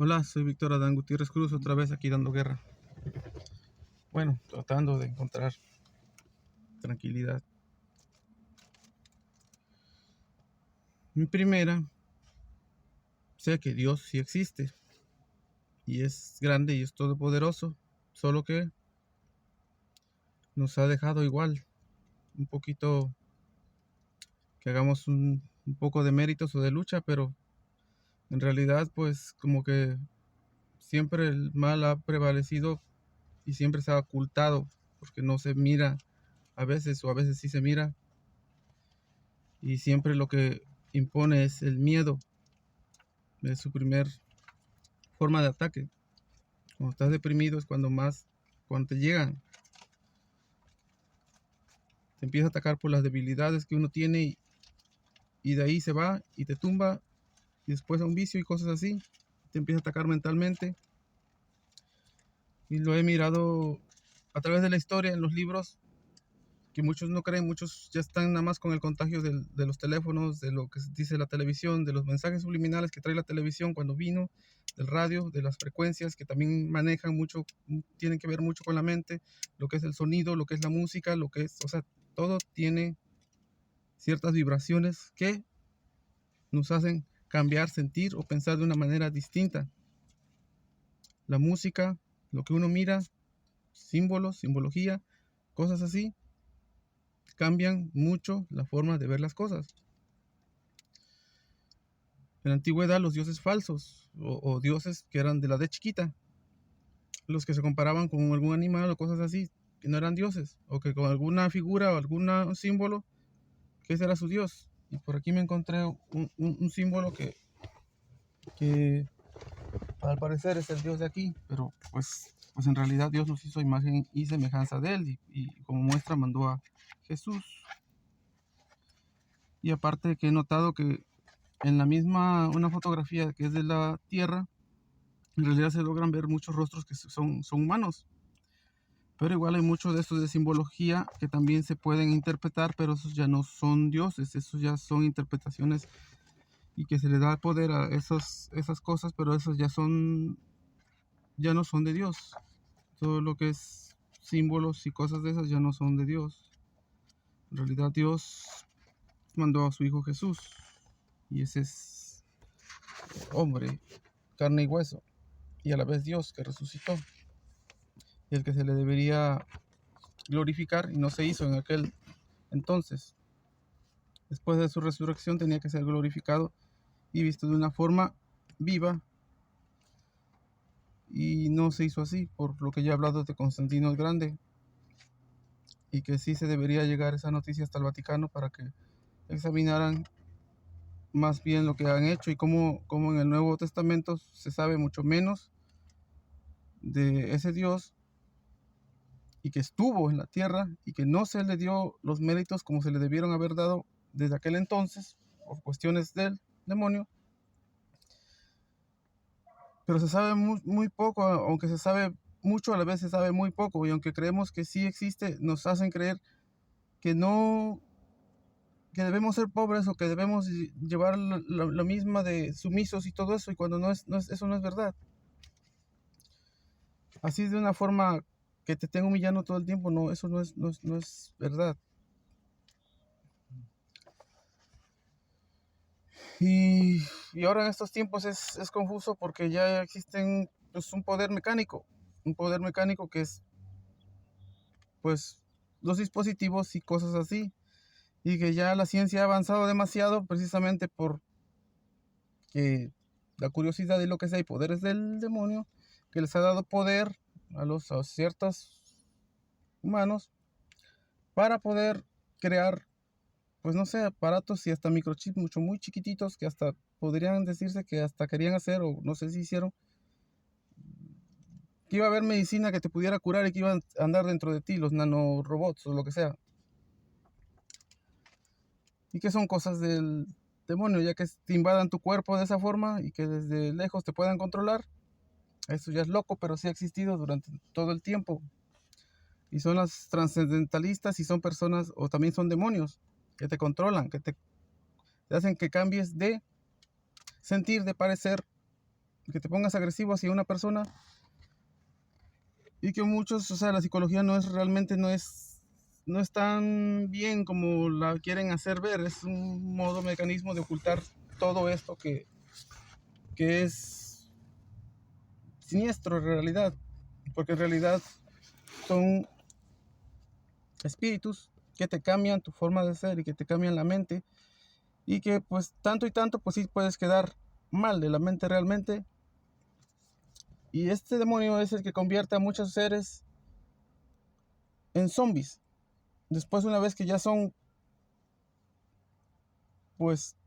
Hola, soy Víctor Adán Gutiérrez Cruz, otra vez aquí dando guerra. Bueno, tratando de encontrar tranquilidad. En primera, sé que Dios sí existe y es grande y es todopoderoso, solo que nos ha dejado igual, un poquito que hagamos un poco de méritos o de lucha, pero en realidad pues como que siempre el mal ha prevalecido y siempre se ha ocultado porque no se mira a veces o a veces sí se mira y siempre lo que impone es el miedo. Es su primer forma de ataque. Cuando estás deprimido es cuando te llegan, te empieza a atacar por las debilidades que uno tiene y de ahí se va y te tumba y después a un vicio y cosas así. Te empieza a atacar mentalmente y lo he mirado a través de la historia en los libros que muchos no creen, muchos ya están nada más con el contagio de los teléfonos, de lo que dice la televisión, de los mensajes subliminales que trae la televisión cuando vino, del radio, de las frecuencias que también manejan mucho, tienen que ver mucho con la mente, lo que es el sonido, lo que es la música, lo que es, o sea, todo tiene ciertas vibraciones que nos hacen cambiar, sentir o pensar de una manera distinta. La música, lo que uno mira, símbolos, simbología, cosas así, cambian mucho la forma de ver las cosas. En la antigüedad los dioses falsos o dioses que eran de la de chiquita, los que se comparaban con algún animal o cosas así, que no eran dioses, o que con alguna figura o algún símbolo, que ese era su dios. Y por aquí me encontré un símbolo que al parecer es el dios de aquí, pero pues en realidad Dios nos hizo imagen y semejanza de él y como muestra mandó a Jesús. Y aparte que he notado que en la misma, una fotografía que es de la Tierra, en realidad se logran ver muchos rostros que son humanos. Pero igual hay mucho de estos de simbología que también se pueden interpretar, pero esos ya no son dioses, esos ya son interpretaciones y que se le da poder a esas cosas, pero esos ya no son de Dios. Todo lo que es símbolos y cosas de esas ya no son de Dios. En realidad Dios mandó a su Hijo Jesús y ese es hombre, carne y hueso, y a la vez Dios que resucitó y el que se le debería glorificar y no se hizo en aquel entonces. Después de su resurrección tenía que ser glorificado y visto de una forma viva y no se hizo así, por lo que ya he hablado de Constantino el Grande y que sí se debería llegar esa noticia hasta el Vaticano para que examinaran más bien lo que han hecho y cómo en el Nuevo Testamento se sabe mucho menos de ese Dios y que estuvo en la tierra y que no se le dio los méritos como se le debieron haber dado desde aquel entonces por cuestiones del demonio. Pero se sabe muy poco, aunque se sabe mucho, a la vez se sabe muy poco, y aunque creemos que sí existe, nos hacen creer que no, que debemos ser pobres o que debemos llevar la misma de sumisos y todo eso, y cuando eso no es verdad. Así de una forma que te tengo humillando todo el tiempo, no, eso no es verdad. Y ahora en estos tiempos es confuso porque ya existen pues, un poder mecánico que es pues los dispositivos y cosas así, y que ya la ciencia ha avanzado demasiado precisamente por que la curiosidad y lo que sea y poderes del demonio que les ha dado poder a ciertos humanos para poder crear pues no sé, aparatos y hasta microchips mucho muy chiquititos que hasta podrían decirse que hasta querían hacer o no sé si hicieron que iba a haber medicina que te pudiera curar y que iban a andar dentro de ti los nanorobots o lo que sea. Y que son cosas del demonio, ya que te invadan tu cuerpo de esa forma y que desde lejos te puedan controlar. Eso ya es loco, pero sí ha existido durante todo el tiempo. Y son las trascendentalistas y son personas, o también son demonios, que te controlan, te hacen que cambies de sentir, de parecer, que te pongas agresivo hacia una persona, y que muchos, o sea, la psicología no es realmente, no es tan bien como la quieren hacer ver. Es un modo, mecanismo de ocultar todo esto que es siniestro en realidad, porque en realidad son espíritus que te cambian tu forma de ser y que te cambian la mente, y que pues tanto y tanto pues sí puedes quedar mal de la mente realmente. Y este demonio es el que convierte a muchos seres en zombies. Después, una vez que ya son pues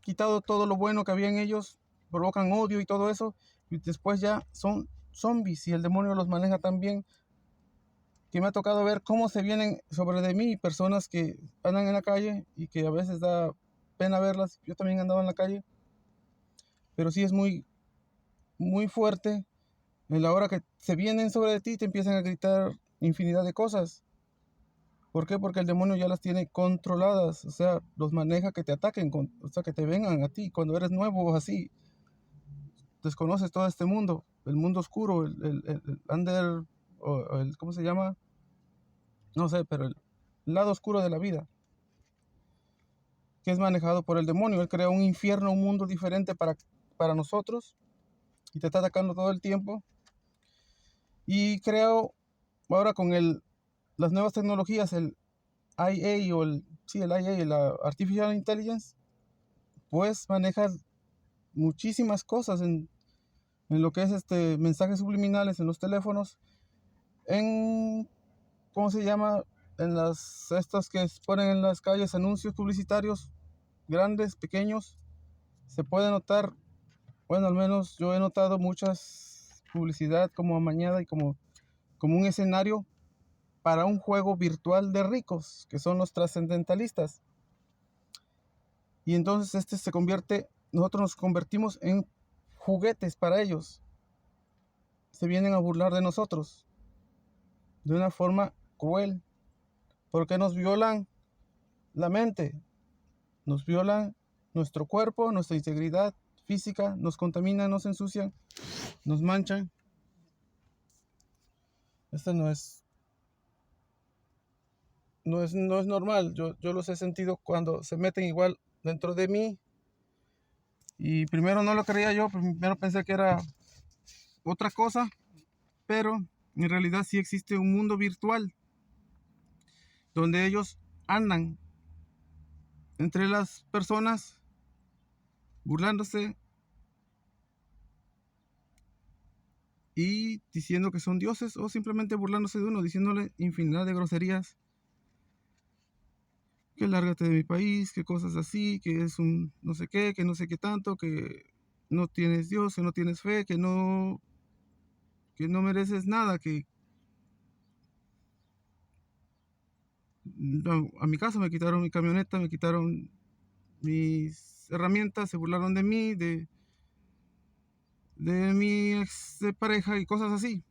quitado todo lo bueno que había en ellos, provocan odio y todo eso, y después ya son zombies, y el demonio los maneja tan bien que me ha tocado ver cómo se vienen sobre de mí personas que andan en la calle y que a veces da pena verlas. Yo también andaba en la calle, pero sí es muy, muy fuerte en la hora que se vienen sobre de ti y te empiezan a gritar infinidad de cosas. ¿Por qué? Porque el demonio ya las tiene controladas, o sea, los maneja que te ataquen, o sea, que te vengan a ti cuando eres nuevo o así. Desconoces todo este mundo, el mundo oscuro, el under, o el, ¿cómo se llama? No sé, pero el lado oscuro de la vida, que es manejado por el demonio. Él crea un infierno, un mundo diferente para nosotros, y te está atacando todo el tiempo. Y creo, ahora con las nuevas tecnologías, el IA, o sí, el IA, la Artificial Intelligence, pues maneja muchísimas cosas en lo que es mensajes subliminales en los teléfonos, en, ¿cómo se llama? En estas que ponen en las calles, anuncios publicitarios, grandes, pequeños, se puede notar, bueno, al menos yo he notado muchas publicidad como amañada y como un escenario para un juego virtual de ricos, que son los trascendentalistas. Y entonces nosotros nos convertimos en juguetes para ellos. Se vienen a burlar de nosotros de una forma cruel, porque nos violan la mente, nos violan nuestro cuerpo, nuestra integridad física, nos contaminan, nos ensucian, nos manchan. Esto no es normal. Yo los he sentido cuando se meten igual dentro de mí. Y primero no lo creía yo, primero pensé que era otra cosa, pero en realidad sí existe un mundo virtual donde ellos andan entre las personas burlándose y diciendo que son dioses, o simplemente burlándose de uno, diciéndole infinidad de groserías, que lárgate de mi país, que cosas así, que es un no sé qué, que no sé qué tanto, que no tienes Dios, que no tienes fe, que no mereces nada, que a mi caso me quitaron mi camioneta, me quitaron mis herramientas, se burlaron de mí, de mi ex de pareja y cosas así.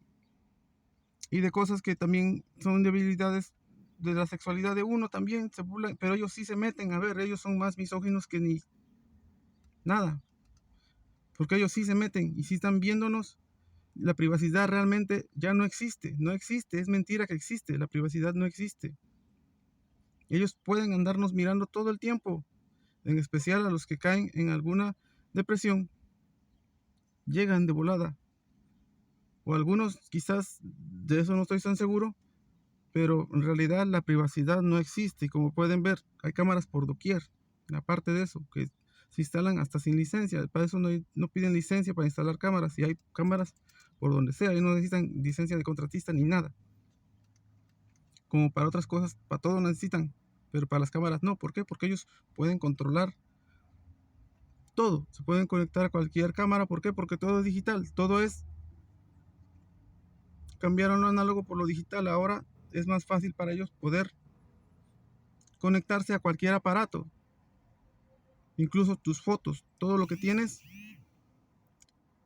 Y de cosas que también son debilidades de la sexualidad de uno también se burlan, pero ellos sí se meten a ver, ellos son más misóginos que ni nada, porque ellos sí se meten y sí están viéndonos. La privacidad realmente ya no existe, no existe, es mentira que existe, la privacidad no existe. Ellos pueden andarnos mirando todo el tiempo, en especial a los que caen en alguna depresión, llegan de volada, o algunos quizás, de eso no estoy tan seguro, pero en realidad la privacidad no existe, y como pueden ver, hay cámaras por doquier. Aparte de eso, que se instalan hasta sin licencia, para eso no piden licencia para instalar cámaras, y hay cámaras por donde sea, y no necesitan licencia de contratista ni nada. Como para otras cosas, para todo necesitan, pero para las cámaras no. ¿Por qué? Porque ellos pueden controlar todo, se pueden conectar a cualquier cámara. ¿Por qué? Porque todo es digital, todo es, cambiaron lo análogo por lo digital. Ahora es más fácil para ellos poder conectarse a cualquier aparato, incluso tus fotos, todo lo que tienes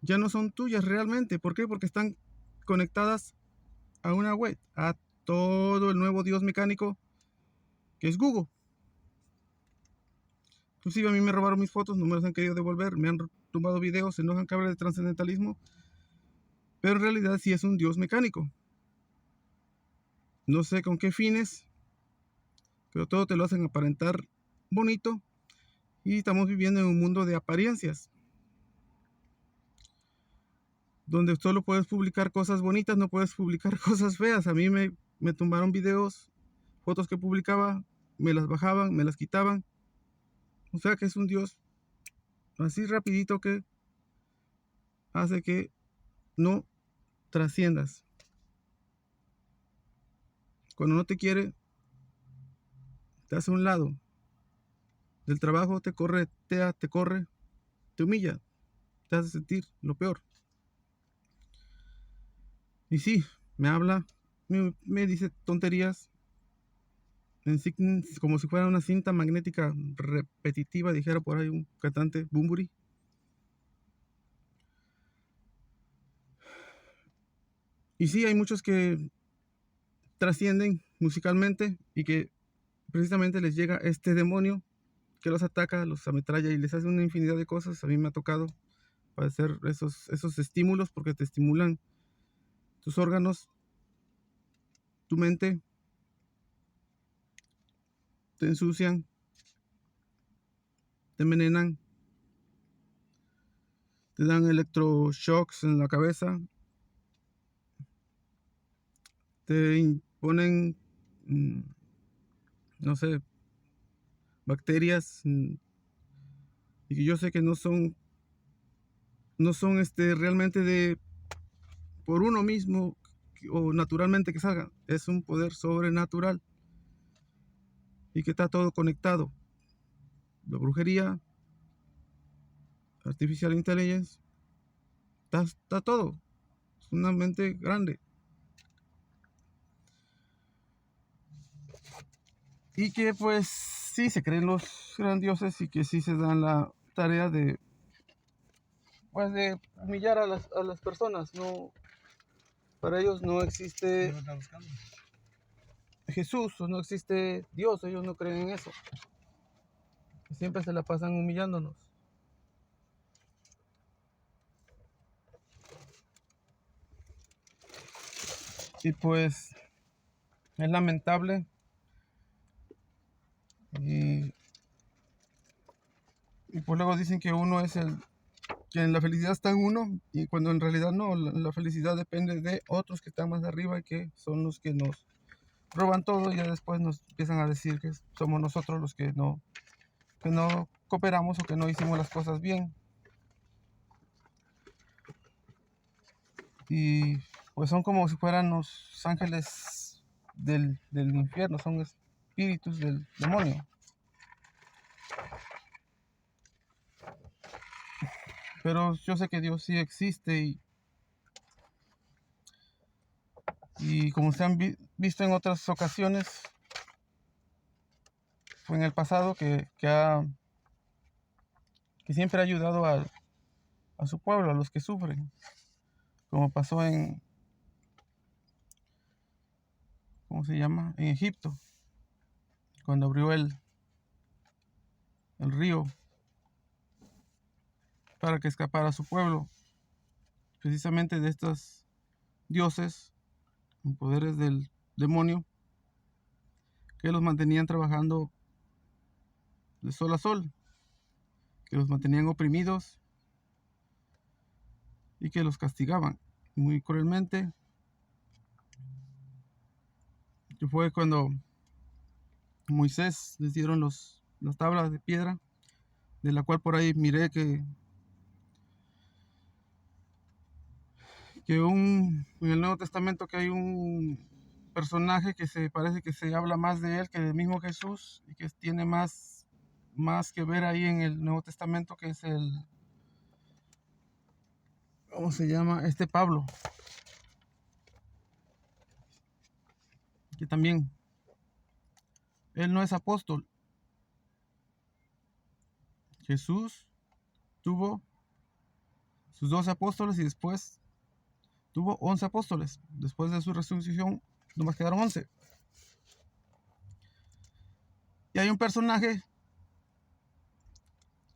ya no son tuyas realmente. ¿Por qué? Porque están conectadas a una web, a todo el nuevo dios mecánico que es Google. Inclusive a mí me robaron mis fotos, no me las han querido devolver, me han tumbado videos, se enojan que hable de trascendentalismo, pero en realidad sí es un Dios mecánico. No sé con qué fines, pero todo te lo hacen aparentar bonito, y estamos viviendo en un mundo de apariencias, donde solo puedes publicar cosas bonitas, no puedes publicar cosas feas. A mí me tumbaron videos, fotos que publicaba, me las bajaban, me las quitaban. O sea que es un Dios así rapidito que hace que no trasciendas. Cuando no te quiere, te hace a un lado. Del trabajo te corretea, te corre, te humilla, te hace sentir lo peor. Y sí, me habla, me dice tonterías, como si fuera una cinta magnética repetitiva, dijera por ahí un cantante, Bumburi. Y sí, hay muchos que trascienden musicalmente y que precisamente les llega este demonio que los ataca, los ametralla y les hace una infinidad de cosas. A mí me ha tocado padecer esos estímulos porque te estimulan tus órganos, tu mente, te ensucian, te envenenan, te dan electroshocks en la cabeza, te imponen, no sé, bacterias, y que yo sé que no son realmente de por uno mismo o naturalmente que salgan. Es un poder sobrenatural y que está todo conectado. La brujería, artificial intelligence, está todo. Es una mente grande. Y que pues sí se creen los gran dioses y que sí se dan la tarea de pues de humillar a las personas. No, para ellos no existe Jesús o no existe Dios, ellos no creen en eso. Siempre se la pasan humillándonos. Y pues es lamentable y, y pues luego dicen que uno es que la felicidad está en uno y cuando en realidad no, la felicidad depende de otros que están más arriba y que son los que nos roban todo y ya después nos empiezan a decir que somos nosotros los que no cooperamos o que no hicimos las cosas bien. Y pues son como si fueran los ángeles del infierno, son espíritus del demonio. Pero yo sé que Dios sí existe y como se han visto en otras ocasiones, fue en el pasado que siempre ha ayudado a su pueblo, a los que sufren, como pasó ¿cómo se llama? En Egipto, cuando abrió el río para que escapara a su pueblo, precisamente de estos dioses con poderes del demonio que los mantenían trabajando de sol a sol, que los mantenían oprimidos y que los castigaban muy cruelmente. Que fue cuando Moisés les dieron las tablas de piedra, de la cual por ahí miré que en el Nuevo Testamento que hay un personaje que parece que se habla más de él que del mismo Jesús y que tiene más que ver ahí en el Nuevo Testamento, que es ¿cómo se llama? Pablo, que también él no es apóstol. Jesús tuvo sus 12 apóstoles y después tuvo 11 apóstoles. Después de su resurrección, nomás quedaron 11. Y hay un personaje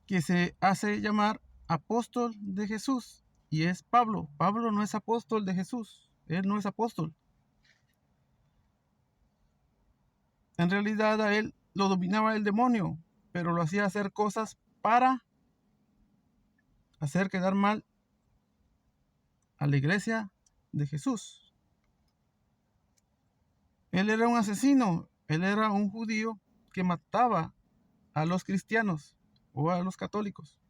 que se hace llamar apóstol de Jesús, y es Pablo. Pablo no es apóstol de Jesús, él no es apóstol. En realidad a él lo dominaba el demonio, pero lo hacía hacer cosas para hacer quedar mal a la iglesia de Jesús. Él era un asesino, él era un judío que mataba a los cristianos o a los católicos.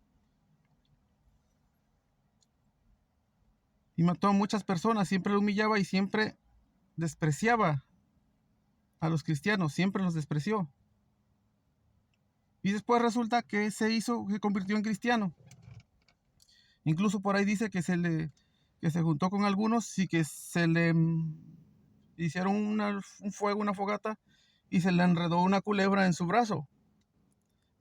Y mató a muchas personas, siempre lo humillaba y siempre despreciaba a los cristianos, siempre los despreció. Y después resulta que se convirtió en cristiano. Incluso por ahí dice que se juntó con algunos y que se le hicieron un fuego, una fogata, y se le enredó una culebra en su brazo.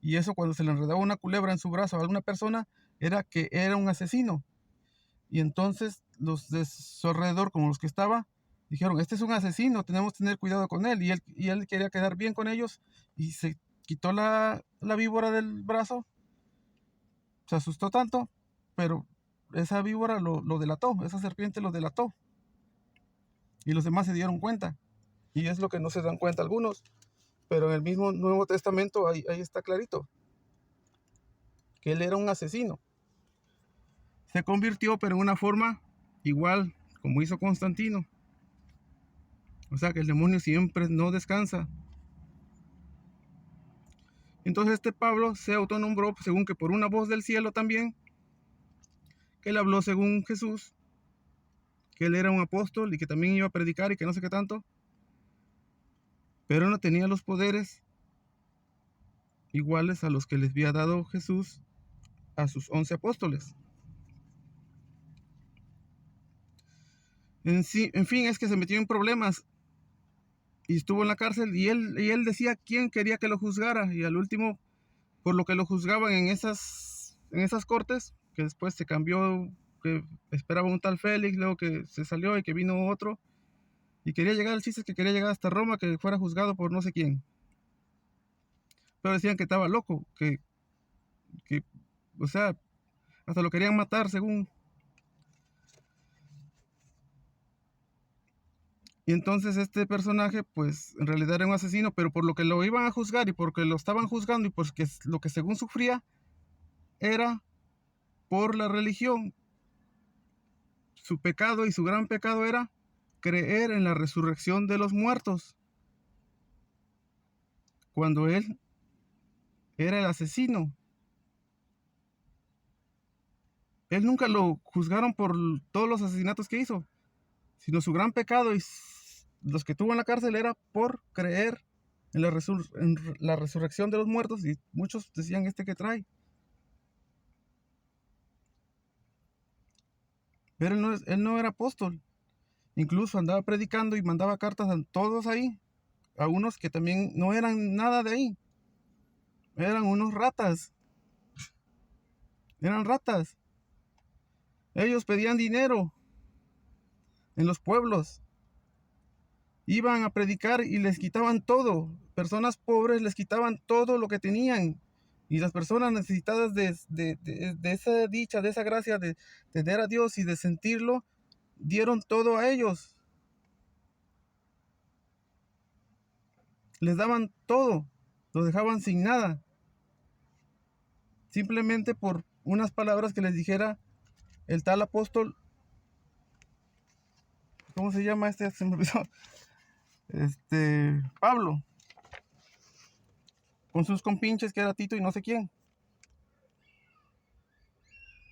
Y eso, cuando se le enredaba una culebra en su brazo a alguna persona, era que era un asesino. Y entonces los de su alrededor, como los que estaba, dijeron, este es un asesino, tenemos que tener cuidado con él. Y él quería quedar bien con ellos y se quitó la víbora del brazo. Se asustó tanto, pero esa víbora lo delató, esa serpiente lo delató. Y los demás se dieron cuenta. Y es lo que no se dan cuenta algunos. Pero en el mismo Nuevo Testamento ahí está clarito. Que él era un asesino. Se convirtió, pero en una forma igual como hizo Constantino. O sea que el demonio siempre no descansa. Entonces este Pablo se autonombró, según que por una voz del cielo también, que él habló según Jesús, que él era un apóstol y que también iba a predicar y que no sé qué tanto, pero no tenía los poderes iguales a los que les había dado Jesús a sus 11 apóstoles. En fin, es que se metió en problemas y estuvo en la cárcel, y él decía quién quería que lo juzgara, y al último, por lo que lo juzgaban en esas cortes, que después se cambió, que esperaba un tal Félix, luego que se salió y que vino otro, y quería llegar, el chiste es que quería llegar hasta Roma, que fuera juzgado por no sé quién. Pero decían que estaba loco, que o sea, hasta lo querían matar según. Y entonces este personaje, pues en realidad era un asesino, pero por lo que lo iban a juzgar y porque lo estaban juzgando y porque lo que según sufría era por la religión. Su pecado y su gran pecado era creer en la resurrección de los muertos, cuando él era el asesino. Él nunca lo juzgaron por todos los asesinatos que hizo, sino su gran pecado y los que tuvo en la cárcel era por creer en la resurrección de los muertos, y muchos decían que trae. Pero él no era apóstol. Incluso andaba predicando y mandaba cartas a todos ahí, a unos que también no eran nada de ahí. Eran unos ratas. Eran ratas. Ellos pedían dinero en los pueblos. Iban a predicar y les quitaban todo. Personas pobres les quitaban todo lo que tenían. Y las personas necesitadas de esa dicha, de esa gracia, de tener a Dios y de sentirlo, dieron todo a ellos. Les daban todo. Los dejaban sin nada. Simplemente por unas palabras que les dijera el tal apóstol. ¿Cómo se llama este? Se me olvidó. Pablo. Con sus compinches, que era Tito y no sé quién.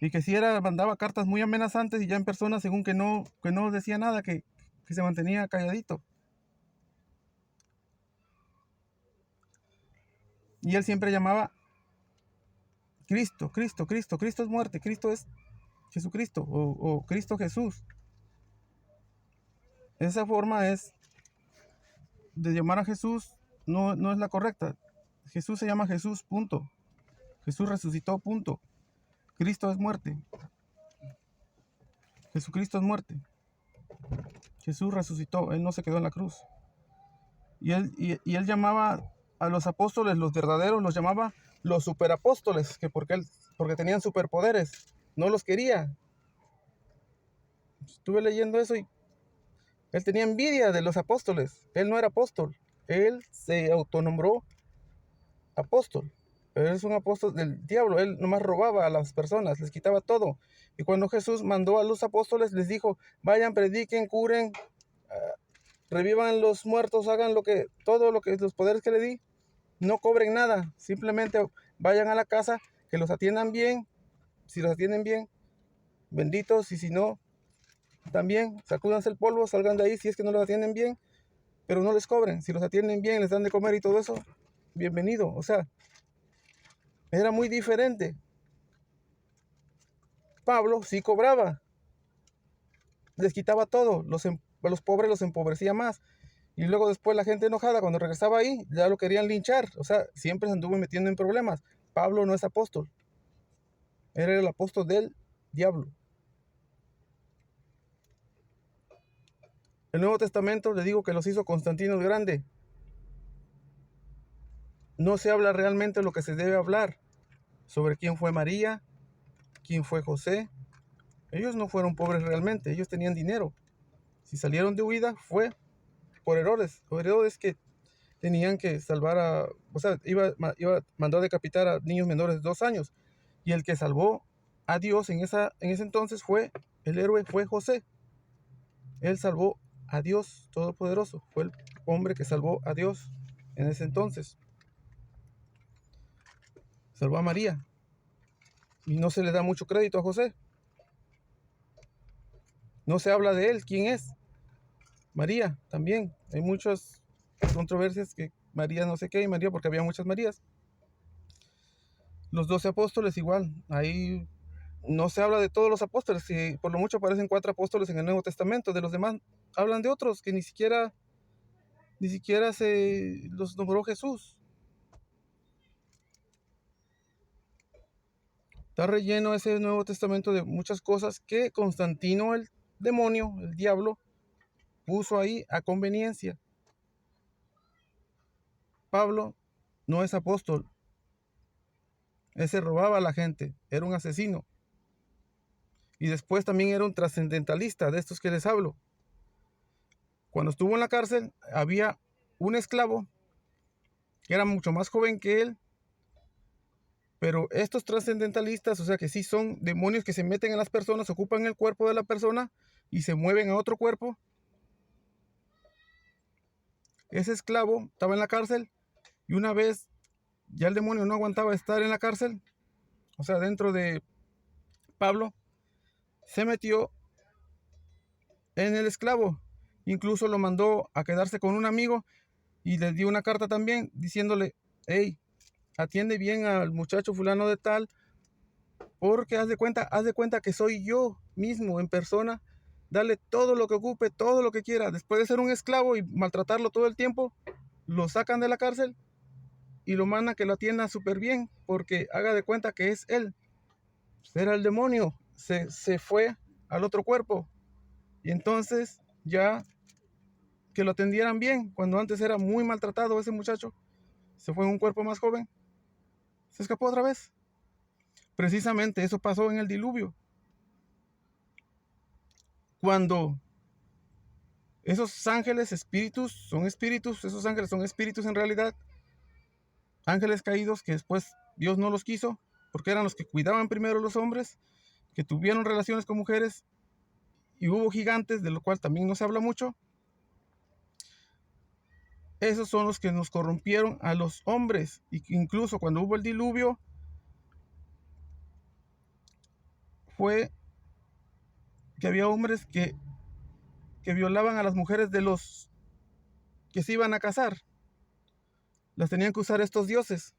Y que si mandaba cartas muy amenazantes, y ya en persona, según que no decía nada, que se mantenía calladito. Y él siempre llamaba Cristo, Cristo, Cristo, Cristo es muerte, Cristo es Jesucristo, o Cristo Jesús. Esa forma es de llamar a Jesús, no es la correcta. Jesús se llama Jesús, punto. Jesús resucitó, punto. Cristo es muerte. Jesucristo es muerte. Jesús resucitó, Él no se quedó en la cruz. Y él llamaba a los apóstoles, los verdaderos, los llamaba los superapóstoles, que porque él porque tenían superpoderes. No los quería. Estuve leyendo eso y él tenía envidia de los apóstoles. Él no era apóstol. Él se autonombró apóstol. Pero él es un apóstol del diablo. Él nomás robaba a las personas, les quitaba todo. Y cuando Jesús mandó a los apóstoles, les dijo, vayan, prediquen, curen, revivan los muertos, hagan todo lo que los poderes que le di. No cobren nada. Simplemente vayan a la casa, que los atiendan bien. Si los atienden bien, benditos. Y si no, también sacúdanse el polvo, salgan de ahí si es que no los atienden bien, pero no les cobren. Si los atienden bien, les dan de comer y todo eso, bienvenido. O sea, era muy diferente. Pablo sí cobraba, les quitaba todo, a los pobres los empobrecía más. Y luego después la gente enojada cuando regresaba ahí, ya lo querían linchar. O sea, siempre se anduvo metiendo en problemas. Pablo no es apóstol. Él era el apóstol del diablo. El Nuevo Testamento, le digo que los hizo Constantino el Grande. No se habla realmente lo que se debe hablar sobre quién fue María, quién fue José. Ellos no fueron pobres realmente, ellos tenían dinero. Si salieron de huida fue por Herodes, que tenían que salvar o sea, mandó a decapitar a niños menores de 2 años. Y el que salvó a Dios en ese entonces el héroe fue José. Él salvó a Dios Todopoderoso, fue el hombre que salvó a Dios en ese entonces. Salvó a María. Y no se le da mucho crédito a José. No se habla de él, quién es. María también. Hay muchas controversias que María no sé qué y María porque había muchas Marías. Los 12 apóstoles igual. Ahí no se habla de todos los apóstoles. Y por lo mucho aparecen 4 apóstoles en el Nuevo Testamento. De los demás hablan de otros que ni siquiera se los nombró Jesús. Está relleno ese Nuevo Testamento de muchas cosas que Constantino, el demonio, el diablo, puso ahí a conveniencia. Pablo no es apóstol. Ese robaba a la gente, era un asesino. Y después también era un trascendentalista, de estos que les hablo. Cuando estuvo en la cárcel, había un esclavo que era mucho más joven que él. Pero estos trascendentalistas, o sea que sí son demonios que se meten en las personas, ocupan el cuerpo de la persona y se mueven a otro cuerpo. Ese esclavo estaba en la cárcel y una vez ya el demonio no aguantaba estar en la cárcel, o sea, dentro de Pablo, se metió en el esclavo. Incluso lo mandó a quedarse con un amigo y le dio una carta también diciéndole, hey, atiende bien al muchacho fulano de tal, porque haz de cuenta que soy yo mismo en persona. Dale todo lo que ocupe, todo lo que quiera. Después de ser un esclavo y maltratarlo todo el tiempo, lo sacan de la cárcel y lo mandan que lo atienda súper bien, porque haga de cuenta que es él. Era el demonio, se fue al otro cuerpo. Y entonces ya que lo atendieran bien, cuando antes era muy maltratado ese muchacho, se fue en un cuerpo más joven, se escapó otra vez. Precisamente eso pasó en el diluvio. Cuando esos ángeles, espíritus, esos ángeles son espíritus en realidad, ángeles caídos que después Dios no los quiso, porque eran los que cuidaban primero a los hombres, que tuvieron relaciones con mujeres, y hubo gigantes, de lo cual también no se habla mucho. Esos son los que nos corrompieron a los hombres, y incluso cuando hubo el diluvio, fue que había hombres que violaban a las mujeres de los que se iban a casar. Las tenían que usar estos dioses,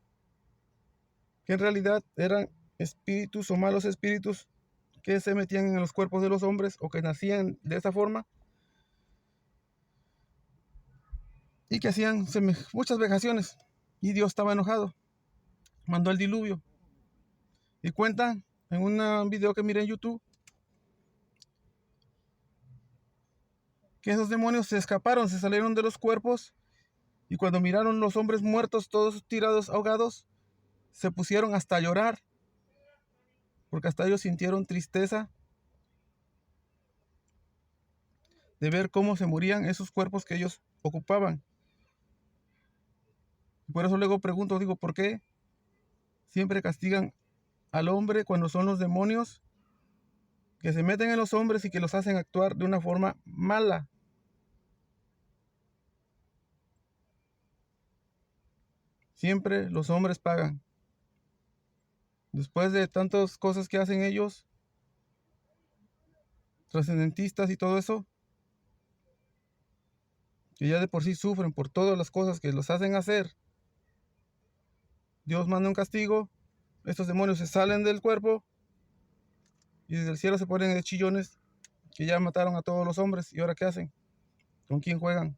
que en realidad eran espíritus o malos espíritus que se metían en los cuerpos de los hombres o que nacían de esa forma y que hacían muchas vejaciones. Y Dios estaba enojado, mandó el diluvio. Y cuentan en un video que miré en YouTube que esos demonios se escaparon, se salieron de los cuerpos y cuando miraron los hombres muertos, todos tirados, ahogados, se pusieron hasta a llorar porque hasta ellos sintieron tristeza de ver cómo se morían esos cuerpos que ellos ocupaban. Por eso luego pregunto, digo, ¿por qué siempre castigan al hombre cuando son los demonios que se meten en los hombres y que los hacen actuar de una forma mala? Siempre los hombres pagan. Después de tantas cosas que hacen ellos, trascendentistas y todo eso, que ya de por sí sufren por todas las cosas que los hacen hacer, Dios manda un castigo, estos demonios se salen del cuerpo y desde el cielo se ponen de chillones que ya mataron a todos los hombres. ¿Y ahora qué hacen? ¿Con quién juegan?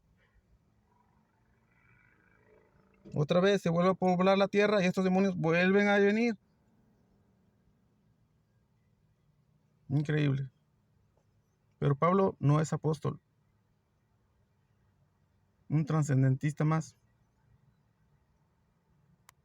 Otra vez se vuelve a poblar la tierra y estos demonios vuelven a venir. Increíble. Pero Pablo no es apóstol, un trascendentista más.